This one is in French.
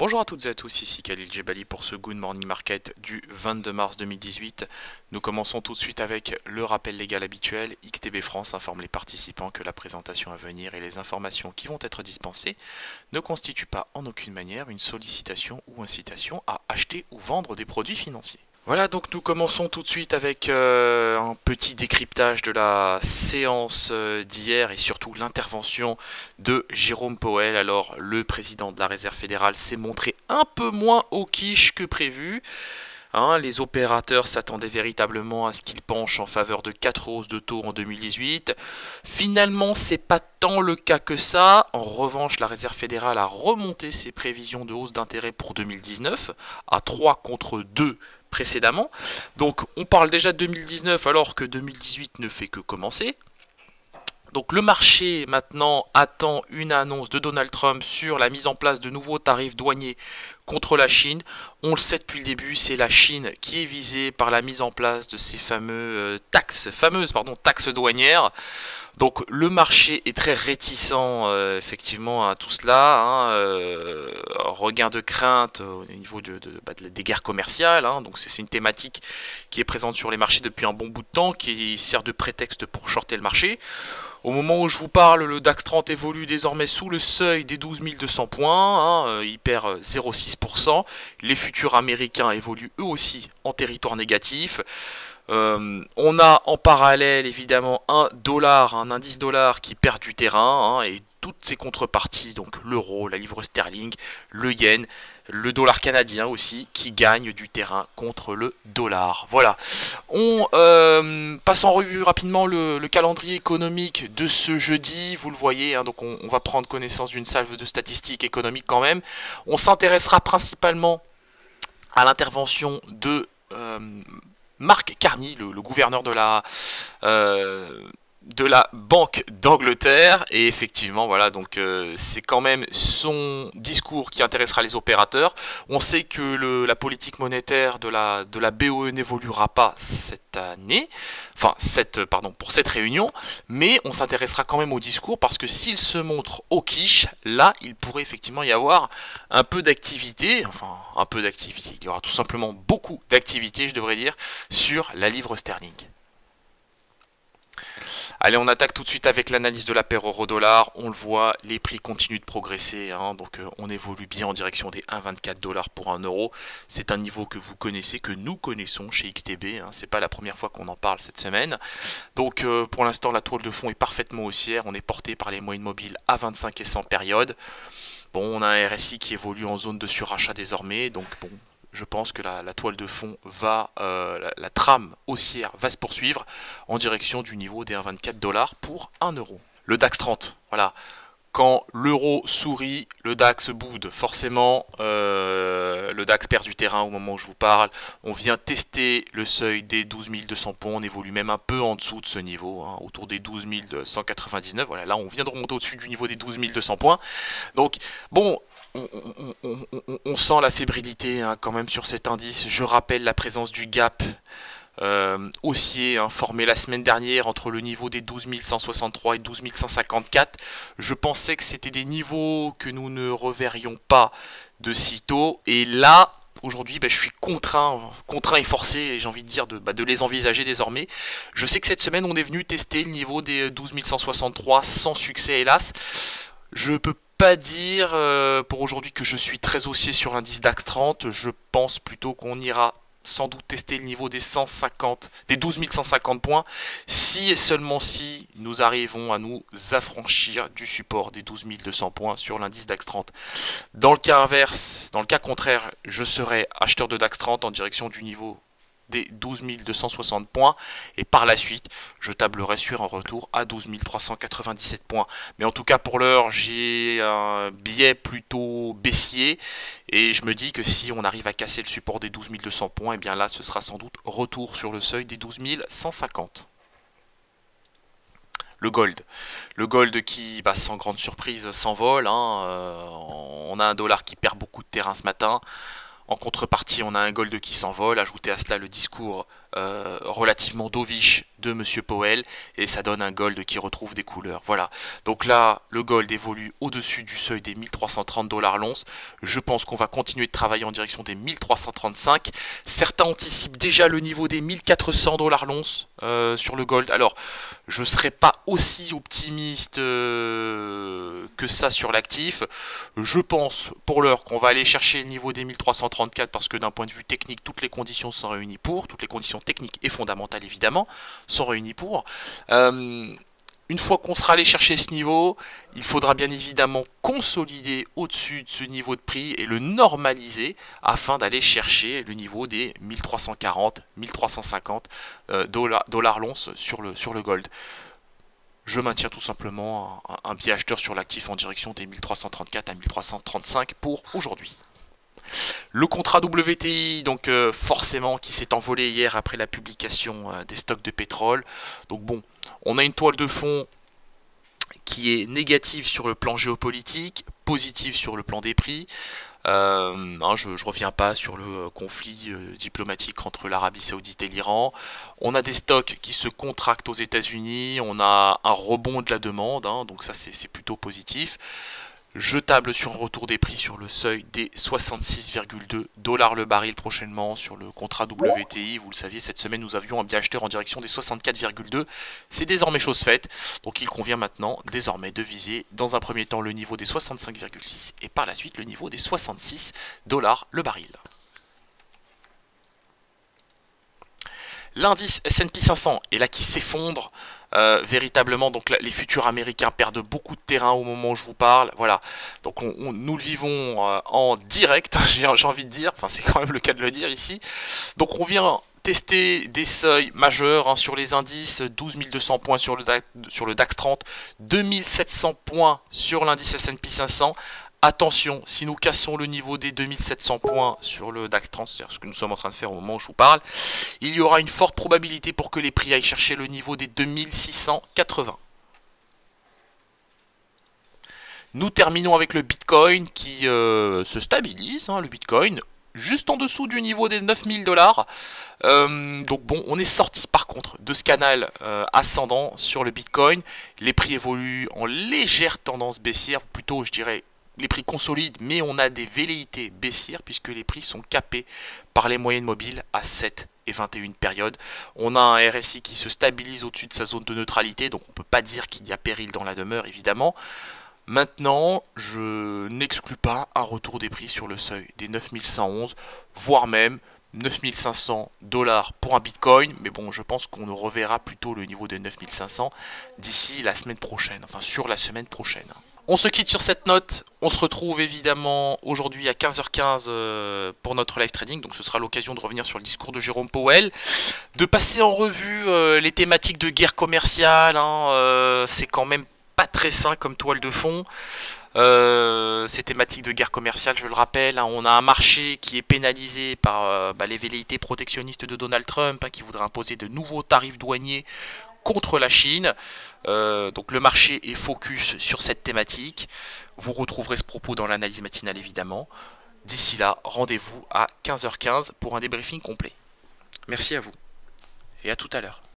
Bonjour à toutes et à tous, ici Khalil Djebali pour ce Good Morning Market du 22 mars 2018. Nous commençons tout de suite avec le rappel légal habituel. XTB France informe les participants que la présentation à venir et les informations qui vont être dispensées ne constituent pas en aucune manière une sollicitation ou incitation à acheter ou vendre des produits financiers. Voilà, donc nous commençons tout de suite avec un petit décryptage de la séance d'hier et surtout l'intervention de Jérôme Powell. Alors, le président de la Réserve fédérale s'est montré un peu moins au quiche que prévu. Les opérateurs s'attendaient véritablement à ce qu'il penche en faveur de 4 hausses de taux en 2018. Finalement, c'est pas tant le cas que ça. En revanche, la Réserve fédérale a remonté ses prévisions de hausse d'intérêt pour 2019 à 3 contre 2 précédemment. Donc on parle déjà de 2019 alors que 2018 ne fait que commencer. Donc le marché maintenant attend une annonce de Donald Trump sur la mise en place de nouveaux tarifs douaniers contre la Chine. On le sait depuis le début, c'est la Chine qui est visée par la mise en place de ces fameuses taxes douanières. Donc le marché est très réticent effectivement à tout cela, regain de crainte au niveau des guerres commerciales, donc c'est une thématique qui est présente sur les marchés depuis un bon bout de temps, qui sert de prétexte pour shorter le marché. Au moment où je vous parle, le DAX 30 évolue désormais sous le seuil des 12 200 points, il perd 0,6%. Les futurs américains évoluent eux aussi en territoire négatif. On a en parallèle évidemment un indice dollar qui perd du terrain, et toutes ses contreparties, donc l'euro, la livre sterling, le yen, le dollar canadien aussi, qui gagne du terrain contre le dollar. Voilà, on passe en revue rapidement le calendrier économique de ce jeudi, vous le voyez, donc on va prendre connaissance d'une salve de statistiques économiques quand même. On s'intéressera principalement à l'intervention de Mark Carney, le gouverneur de la Banque d'Angleterre, et effectivement voilà, donc c'est quand même son discours qui intéressera les opérateurs. On sait que la politique monétaire de la BOE n'évoluera pas cette année, pour cette réunion, mais on s'intéressera quand même au discours parce que s'il se montre au quiche, là il pourrait effectivement y avoir un peu d'activité, il y aura tout simplement beaucoup d'activité, je devrais dire, sur la livre sterling. Allez, on attaque tout de suite avec l'analyse de la paire euro-dollar. On le voit, les prix continuent de progresser, donc on évolue bien en direction des 1,24 $ pour 1 euro. C'est un niveau que vous connaissez, que nous connaissons chez XTB. C'est pas la première fois qu'on en parle cette semaine. Donc pour l'instant, la toile de fond est parfaitement haussière. On est porté par les moyennes mobiles à 25 et 100 périodes. Bon, on a un RSI qui évolue en zone de surachat désormais, donc bon. Je pense que la toile de fond va, la trame haussière va se poursuivre en direction du niveau des 1,24 $ pour 1 euro. Le DAX 30, voilà. Quand l'euro sourit, le DAX boude. Forcément, le DAX perd du terrain au moment où je vous parle. On vient tester le seuil des 12 200 points. On évolue même un peu en dessous de ce niveau, autour des 12 199. Voilà, là, on vient de remonter au-dessus du niveau des 12 200 points. Donc, bon, on sent la fébrilité quand même sur cet indice. Je rappelle la présence du gap haussier formé la semaine dernière entre le niveau des 12 163 et 12 154. Je pensais que c'était des niveaux que nous ne reverrions pas de sitôt. Et là, aujourd'hui, je suis contraint et forcé, j'ai envie de dire, de les envisager désormais. Je sais que cette semaine, on est venu tester le niveau des 12 163 sans succès, hélas. Je peux pas dire pour aujourd'hui que je suis très haussier sur l'indice DAX 30. Je pense plutôt qu'on ira sans doute tester le niveau des 12 150 points, si et seulement si nous arrivons à nous affranchir du support des 12 200 points sur l'indice DAX 30. Dans le cas inverse, dans le cas contraire, je serai acheteur de DAX 30 en direction du niveau des 12 260 points, et par la suite je tablerai sur un retour à 12 397 points. Mais en tout cas pour l'heure, j'ai un biais plutôt baissier, et je me dis que si on arrive à casser le support des 12 200 points, et bien là ce sera sans doute retour sur le seuil des 12 150. Le gold qui, sans grande surprise, s'envole. On a un dollar qui perd beaucoup de terrain ce matin. En contrepartie, on a un gold qui s'envole. Ajoutez à cela le discours relativement dovish de Monsieur Powell, et ça donne un gold qui retrouve des couleurs. Voilà, donc là le gold évolue au-dessus du seuil des 1330 $ l'once. Je pense qu'on va continuer de travailler en direction des 1335. Certains anticipent déjà le niveau des 1400 $ l'once sur le gold. Alors je ne serai pas aussi optimiste que ça sur l'actif. Je pense pour l'heure qu'on va aller chercher le niveau des 1334 parce que d'un point de vue technique, toutes les conditions sont réunies pour, toutes les conditions techniques et fondamentales évidemment sont réunies pour. Une fois qu'on sera allé chercher ce niveau, il faudra bien évidemment consolider au-dessus de ce niveau de prix et le normaliser afin d'aller chercher le niveau des 1340, 1350 dollars l'once sur le gold. Je maintiens tout simplement un biais acheteur sur l'actif en direction des 1334 à 1335 pour aujourd'hui. Le contrat WTI, donc forcément, qui s'est envolé hier après la publication des stocks de pétrole. Donc bon, on a une toile de fond qui est négative sur le plan géopolitique, positive sur le plan des prix. Je ne reviens pas sur le conflit diplomatique entre l'Arabie Saoudite et l'Iran. On a des stocks qui se contractent aux États-Unis, on a un rebond de la demande, donc ça c'est plutôt positif. Je table sur un retour des prix sur le seuil des 66,2 $ le baril prochainement sur le contrat WTI. Vous le saviez, cette semaine nous avions un biais acheteur en direction des 64,2. C'est désormais chose faite. Donc il convient maintenant désormais de viser dans un premier temps le niveau des 65,6 et par la suite le niveau des 66 $ le baril. L'indice S&P 500 est là qui s'effondre. Véritablement, donc les futurs américains perdent beaucoup de terrain au moment où je vous parle. Voilà, donc nous le vivons en direct, j'ai envie de dire, enfin c'est quand même le cas de le dire ici. Donc on vient tester des seuils majeurs sur les indices, 12 200 points sur le DAX 30, 2700 points sur l'indice S&P 500. Attention, si nous cassons le niveau des 2700 points sur le DAX 30, c'est-à-dire ce que nous sommes en train de faire au moment où je vous parle, il y aura une forte probabilité pour que les prix aillent chercher le niveau des 2680. Nous terminons avec le Bitcoin qui se stabilise, le Bitcoin, juste en dessous du niveau des 9000 $. Donc bon, on est sorti par contre de ce canal ascendant sur le Bitcoin. Les prix évoluent en légère tendance baissière, plutôt je dirais les prix consolident, mais on a des velléités baissières puisque les prix sont capés par les moyennes mobiles à 7 et 21 périodes. On a un RSI qui se stabilise au-dessus de sa zone de neutralité, donc on ne peut pas dire qu'il y a péril dans la demeure, évidemment. Maintenant, je n'exclus pas un retour des prix sur le seuil des 9111, voire même 9500 $ pour un Bitcoin, mais bon, je pense qu'on reverra plutôt le niveau des 9500 d'ici la semaine prochaine, enfin sur la semaine prochaine. On se quitte sur cette note, on se retrouve évidemment aujourd'hui à 15h15 pour notre live trading, donc ce sera l'occasion de revenir sur le discours de Jérôme Powell, de passer en revue les thématiques de guerre commerciale, c'est quand même pas très sain comme toile de fond. Ces thématiques de guerre commerciale, je le rappelle, on a un marché qui est pénalisé par les velléités protectionnistes de Donald Trump, qui voudrait imposer de nouveaux tarifs douaniers contre la Chine. Donc le marché est focus sur cette thématique. Vous retrouverez ce propos dans l'analyse matinale évidemment. D'ici là, rendez-vous à 15h15 pour un débriefing complet. Merci à vous et à tout à l'heure.